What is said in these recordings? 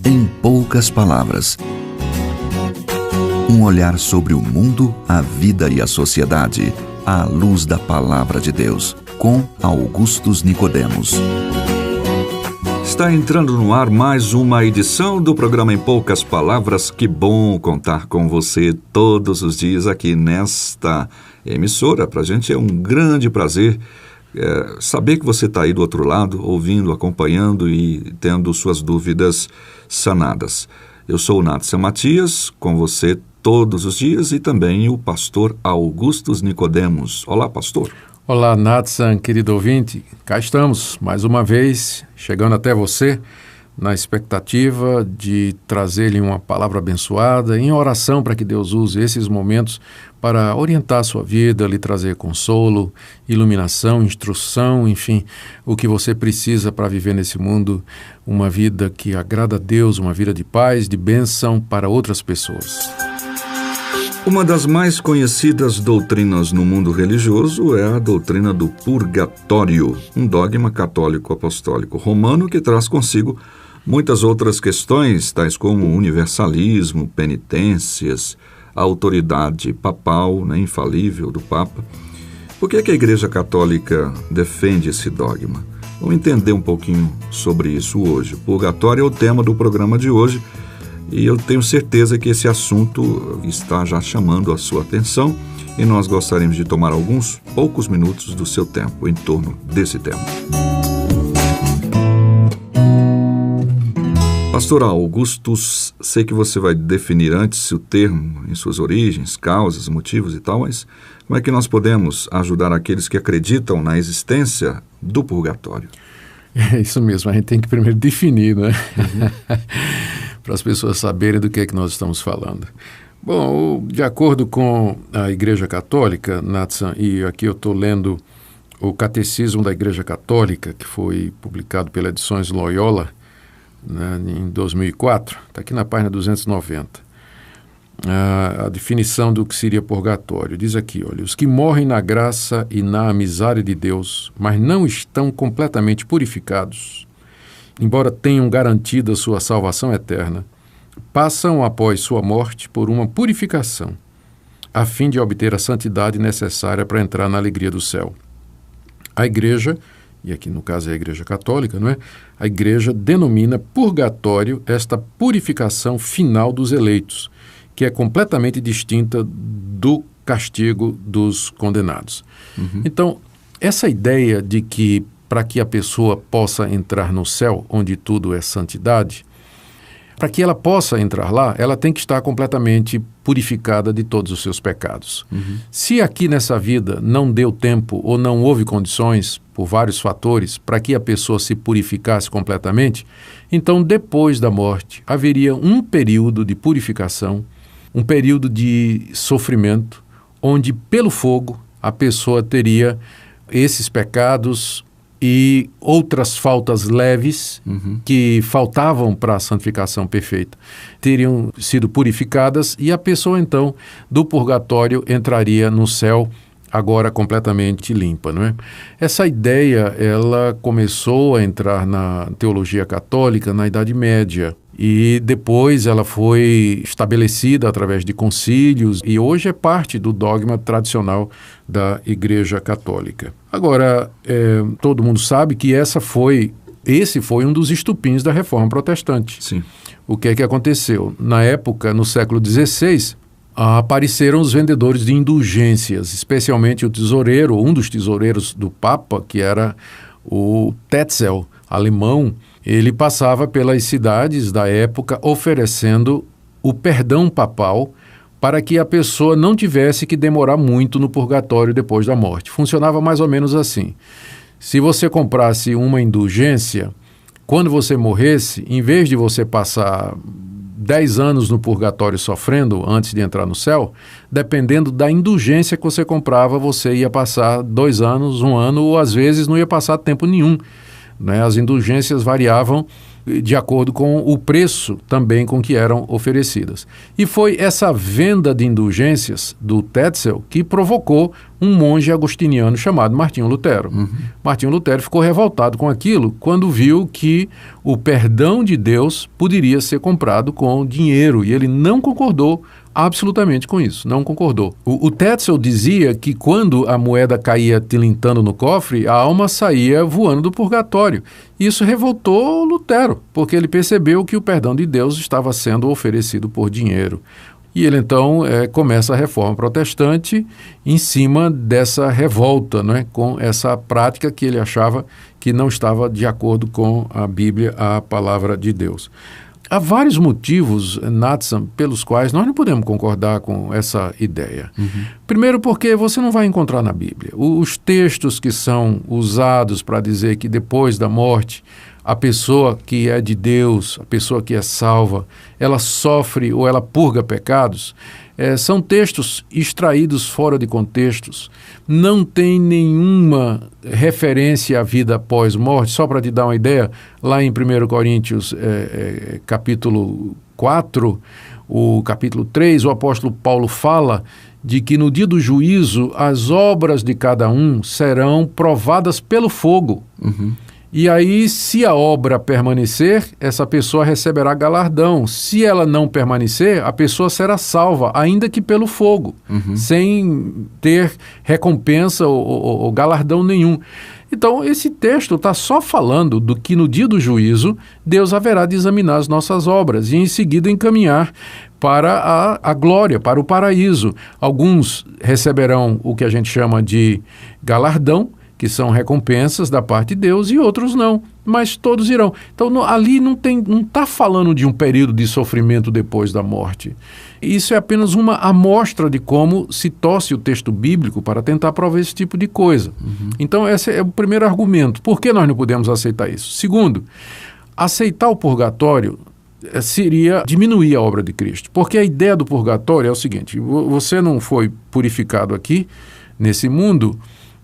Em poucas palavras. Um olhar sobre o mundo, a vida e a sociedade, à luz da Palavra de Deus, com Augustus Nicodemos. Está entrando no ar mais uma edição do programa Em Poucas Palavras. Que bom contar com você todos os dias aqui nesta emissora. Para a gente é um grande prazer saber que você está aí do outro lado, ouvindo, acompanhando e tendo suas dúvidas sanadas. Eu sou o Natsan Matias, com você todos os dias, e também o pastor Augustus Nicodemos. Olá, pastor. Olá, Natsan, querido ouvinte. Cá estamos, mais uma vez, chegando até você, na expectativa de trazer-lhe uma palavra abençoada, em oração para que Deus use esses momentos para orientar a sua vida, lhe trazer consolo, iluminação, instrução, enfim, o que você precisa para viver nesse mundo, uma vida que agrada a Deus, uma vida de paz, de bênção para outras pessoas. Uma das mais conhecidas doutrinas no mundo religioso é a doutrina do purgatório, um dogma católico apostólico romano que traz consigo muitas outras questões, tais como universalismo, penitências, a autoridade papal, infalível do Papa. Por que a Igreja Católica defende esse dogma? Vamos entender um pouquinho sobre isso hoje. O purgatório é o tema do programa de hoje e eu tenho certeza que esse assunto está já chamando a sua atenção e nós gostaríamos de tomar alguns poucos minutos do seu tempo em torno desse tema. Pastor Augustus, sei que você vai definir antes o termo em suas origens, causas, motivos e tal, mas como é que nós podemos ajudar aqueles que acreditam na existência do purgatório? É isso mesmo, a gente tem que primeiro definir, né? Para as pessoas saberem do que é que nós estamos falando. Bom, de acordo com a Igreja Católica, Natsan, e aqui eu estou lendo o Catecismo da Igreja Católica, que foi publicado pela Edições Loyola, em 2004, está aqui na página 290. A definição do que seria purgatório. Diz aqui, olha, os que morrem na graça e na amizade de Deus, mas não estão completamente purificados, embora tenham garantido a sua salvação eterna, passam após sua morte por uma purificação, a fim de obter a santidade necessária para entrar na alegria do céu. A Igreja, e aqui no caso é a Igreja Católica, não é? A Igreja denomina purgatório esta purificação final dos eleitos, que é completamente distinta do castigo dos condenados. Então, essa ideia de que para que a pessoa possa entrar no céu, onde tudo é santidade, para que ela possa entrar lá, ela tem que estar completamente purificada de todos os seus pecados. Se aqui nessa vida não deu tempo ou não houve condições, por vários fatores, para que a pessoa se purificasse completamente, então depois da morte haveria um período de purificação, um período de sofrimento, onde pelo fogo a pessoa teria esses pecados e outras faltas leves que faltavam para a santificação perfeita teriam sido purificadas e a pessoa então do purgatório entraria no céu agora completamente limpa, não é? Essa ideia ela começou a entrar na teologia católica na Idade Média e depois ela foi estabelecida através de concílios e hoje é parte do dogma tradicional da Igreja Católica. Agora, todo mundo sabe que esse foi um dos estupins da Reforma Protestante. Sim. O que é que aconteceu? Na época, no século XVI, apareceram os vendedores de indulgências, especialmente o tesoureiro, um dos tesoureiros do Papa, que era o Tetzel, alemão. Ele passava pelas cidades da época oferecendo o perdão papal para que a pessoa não tivesse que demorar muito no purgatório depois da morte. Funcionava mais ou menos assim. Se você comprasse uma indulgência, quando você morresse, em vez de você passar 10 anos no purgatório sofrendo antes de entrar no céu, dependendo da indulgência que você comprava, você ia passar 2 anos, 1 ano, ou às vezes não ia passar tempo nenhum né? As indulgências variavam de acordo com o preço também com que eram oferecidas. E foi essa venda de indulgências do Tetzel que provocou um monge agostiniano chamado Martinho Lutero. Martinho Lutero ficou revoltado com aquilo quando viu que o perdão de Deus poderia ser comprado com dinheiro, e ele não concordou absolutamente com isso, não concordou. O Tetzel dizia que quando a moeda caía tilintando no cofre, a alma saía voando do purgatório. Isso revoltou Lutero, porque ele percebeu que o perdão de Deus estava sendo oferecido por dinheiro. E ele então começa a reforma protestante em cima dessa revolta, né, com essa prática que ele achava que não estava de acordo com a Bíblia, a palavra de Deus. Há vários motivos, Natsan, pelos quais nós não podemos concordar com essa ideia. Primeiro, porque você não vai encontrar na Bíblia. Os textos que são usados para dizer que depois da morte, a pessoa que é de Deus, a pessoa que é salva, ela sofre ou ela purga pecados, são textos extraídos fora de contextos. Não tem nenhuma referência à vida após morte. Só para te dar uma ideia, lá em 1 Coríntios, capítulo 4, o capítulo 3, o apóstolo Paulo fala de que no dia do juízo as obras de cada um serão provadas pelo fogo. E aí, se a obra permanecer, essa pessoa receberá galardão. Se ela não permanecer, a pessoa será salva, ainda que pelo fogo, sem ter recompensa ou galardão nenhum. Então, esse texto está só falando do que no dia do juízo, Deus haverá de examinar as nossas obras e em seguida encaminhar para a glória, para o paraíso. Alguns receberão o que a gente chama de galardão, que são recompensas da parte de Deus, e outros não, mas todos irão. Então, ali não está falando de um período de sofrimento depois da morte. Isso é apenas uma amostra de como se torce o texto bíblico para tentar provar esse tipo de coisa. Então, esse é o primeiro argumento. Por que nós não podemos aceitar isso? Segundo, aceitar o purgatório seria diminuir a obra de Cristo, porque a ideia do purgatório é o seguinte: você não foi purificado aqui, nesse mundo,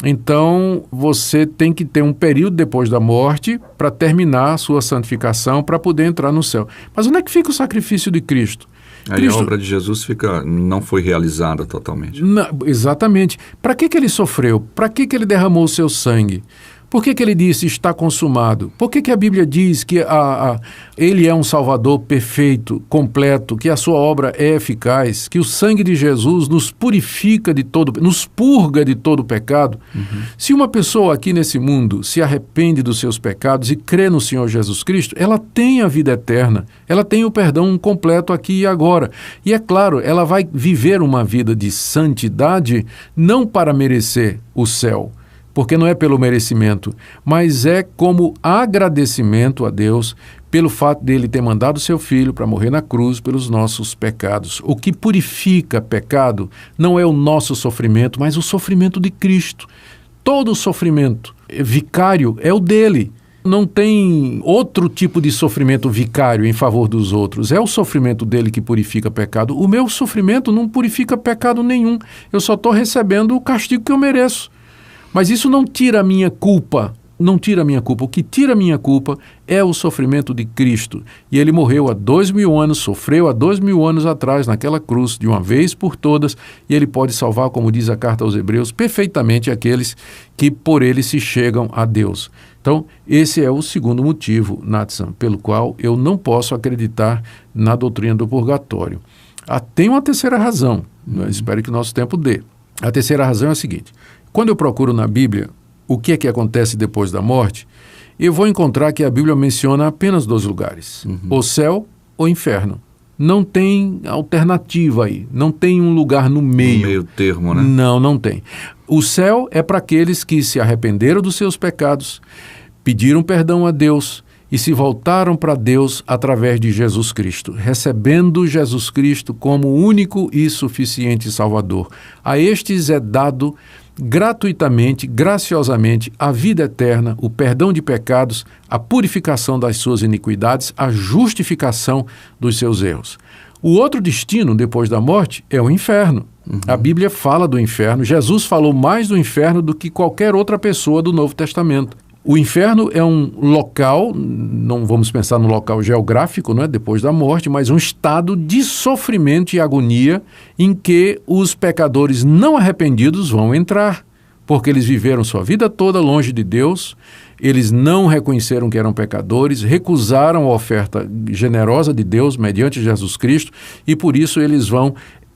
então você tem que ter um período depois da morte para terminar a sua santificação, para poder entrar no céu. Mas onde é que fica o sacrifício de Cristo? Aí a obra de Jesus não foi realizada totalmente. Exatamente. Para que ele sofreu? Para que ele derramou o seu sangue? Por que ele disse está consumado? Por que a Bíblia diz que ele é um Salvador perfeito, completo, que a sua obra é eficaz, que o sangue de Jesus nos purifica nos purga de todo pecado? Se uma pessoa aqui nesse mundo se arrepende dos seus pecados e crê no Senhor Jesus Cristo, ela tem a vida eterna, ela tem o perdão completo aqui e agora. E é claro, ela vai viver uma vida de santidade não para merecer o céu, porque não é pelo merecimento, mas é como agradecimento a Deus pelo fato dele ter mandado seu filho para morrer na cruz pelos nossos pecados. O que purifica pecado não é o nosso sofrimento, mas o sofrimento de Cristo. Todo sofrimento vicário é o dele. Não tem outro tipo de sofrimento vicário em favor dos outros. É o sofrimento dele que purifica pecado. O meu sofrimento não purifica pecado nenhum. Eu só estou recebendo o castigo que eu mereço. Mas isso não tira a minha culpa, não tira a minha culpa. O que tira a minha culpa é o sofrimento de Cristo. E ele morreu há 2000 anos, sofreu há 2000 anos atrás naquela cruz, de uma vez por todas, e ele pode salvar, como diz a carta aos Hebreus, perfeitamente aqueles que por ele se chegam a Deus. Então, esse é o segundo motivo, Natsan, pelo qual eu não posso acreditar na doutrina do purgatório. Tem uma terceira razão, espero que o nosso tempo dê. A terceira razão é a seguinte: quando eu procuro na Bíblia o que é que acontece depois da morte, eu vou encontrar que a Bíblia menciona apenas 2 lugares, o céu ou o inferno. Não tem alternativa aí, não tem um lugar no meio. No meio termo, né? Não tem. O céu é para aqueles que se arrependeram dos seus pecados, pediram perdão a Deus e se voltaram para Deus através de Jesus Cristo, recebendo Jesus Cristo como único e suficiente Salvador. A estes é dado gratuitamente, graciosamente, a vida eterna, o perdão de pecados, a purificação das suas iniquidades, a justificação dos seus erros. O outro destino, depois da morte, é o inferno. A Bíblia fala do inferno. Jesus falou mais do inferno do que qualquer outra pessoa do Novo Testamento. O inferno é um local, não vamos pensar no local geográfico, né, depois da morte, mas um estado de sofrimento e agonia em que os pecadores não arrependidos vão entrar, porque eles viveram sua vida toda longe de Deus, eles não reconheceram que eram pecadores, recusaram a oferta generosa de Deus mediante Jesus Cristo, e por isso eles vão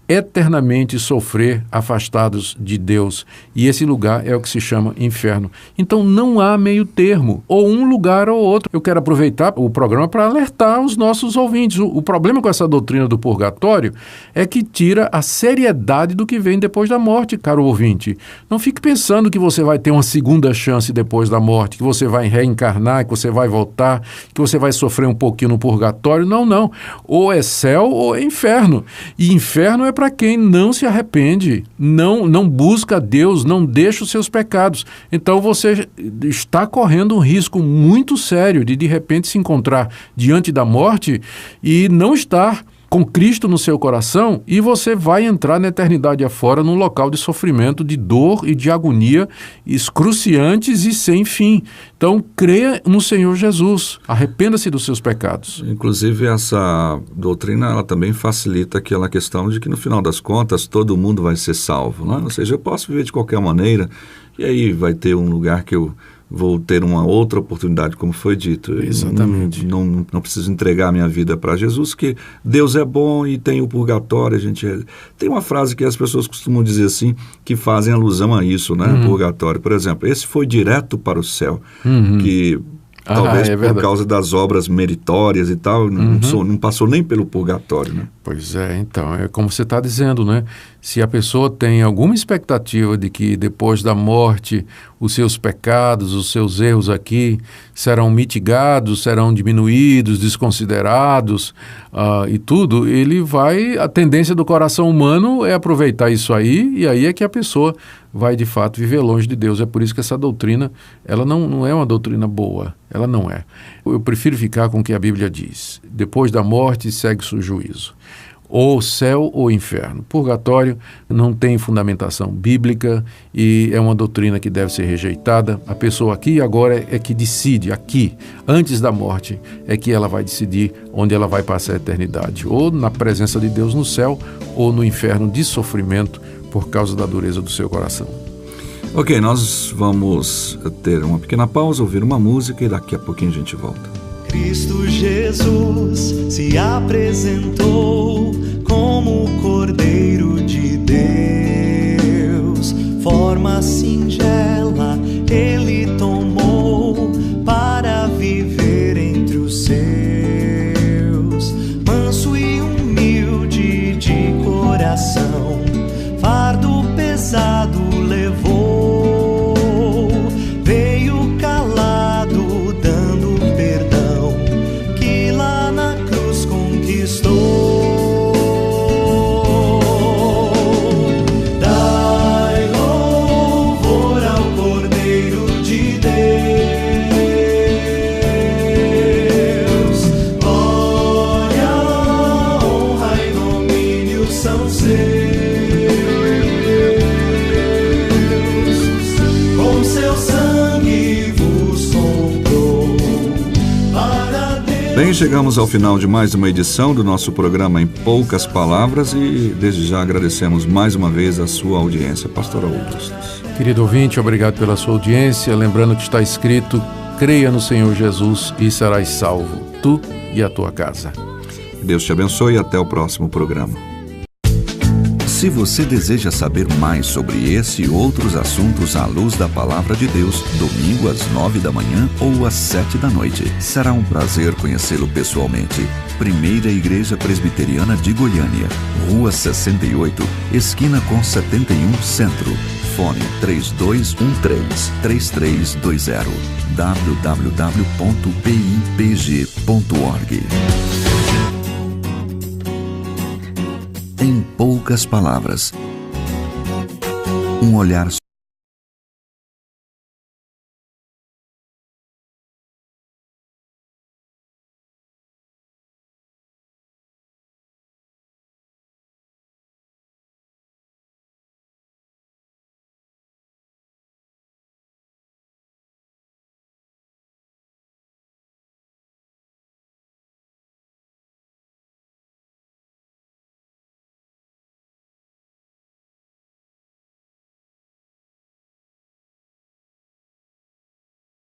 eternamente sofrer afastados de Deus. E esse lugar é o que se chama inferno. Então não há meio termo, ou um lugar ou outro. Eu quero aproveitar o programa para alertar os nossos ouvintes. O problema com essa doutrina do purgatório é que tira a seriedade do que vem depois da morte, caro ouvinte. Não fique pensando que você vai ter uma segunda chance depois da morte, que você vai reencarnar, que você vai voltar, que você vai sofrer um pouquinho no purgatório. Não, não. Ou é céu ou é inferno. E inferno é para quem não se arrepende, não busca Deus, não deixa os seus pecados. Então você está correndo um risco muito sério de repente se encontrar diante da morte e não estar com Cristo no seu coração, e você vai entrar na eternidade afora num local de sofrimento, de dor e de agonia excruciantes e sem fim. Então, creia no Senhor Jesus, arrependa-se dos seus pecados. Inclusive, essa doutrina ela também facilita aquela questão de que, no final das contas, todo mundo vai ser salvo, né? Ou seja, eu posso viver de qualquer maneira, e aí vai ter um lugar que eu vou ter uma outra oportunidade, como foi dito. Exatamente. Não preciso entregar a minha vida para Jesus, que Deus é bom e tem o purgatório. Tem uma frase que as pessoas costumam dizer assim, que fazem alusão a isso, né? Purgatório, por exemplo. Esse foi direto para o céu, que talvez por causa das obras meritórias e tal, não passou nem pelo purgatório, né? Pois é, então, é como você está dizendo, né? Se a pessoa tem alguma expectativa de que depois da morte os seus pecados, os seus erros aqui serão mitigados, serão diminuídos, desconsiderados e tudo, a tendência do coração humano é aproveitar isso aí, e aí é que a pessoa vai de fato viver longe de Deus. É por isso que essa doutrina, ela não é uma doutrina boa, ela não é. Eu prefiro ficar com o que a Bíblia diz. Depois da morte segue-se o juízo. Ou céu ou inferno. Purgatório não tem fundamentação bíblica e é uma doutrina que deve ser rejeitada. A pessoa aqui e agora é que decide, aqui, antes da morte, é que ela vai decidir onde ela vai passar a eternidade. Ou na presença de Deus no céu, ou no inferno de sofrimento por causa da dureza do seu coração. Ok, nós vamos ter uma pequena pausa, ouvir uma música e daqui a pouquinho a gente volta. Cristo Jesus se apresentou como o Cordeiro de Deus. Forma singela ele tomou para viver entre os seus. Manso e humilde de coração, fardo pesado levou. Veio calado dando perdão que lá na cruz conquistou. Dai louvor ao Cordeiro de Deus. Glória, honra e domínio são seus. Com seu sangue vos comprou para Deus. Bem, chegamos ao final de mais uma edição do nosso programa Em Poucas Palavras e desde já agradecemos mais uma vez a sua audiência. Pastor Augusto. Querido ouvinte, obrigado pela sua audiência. Lembrando que está escrito: creia no Senhor Jesus e serás salvo, tu e a tua casa. Deus te abençoe e até o próximo programa. Se você deseja saber mais sobre esse e outros assuntos à luz da Palavra de Deus, domingo às 9 da manhã ou às 7 da noite. Será um prazer conhecê-lo pessoalmente. Primeira Igreja Presbiteriana de Goiânia, Rua 68, esquina com 71 Centro. Fone 3213-3320 www.pipg.org. Em poucas palavras, um olhar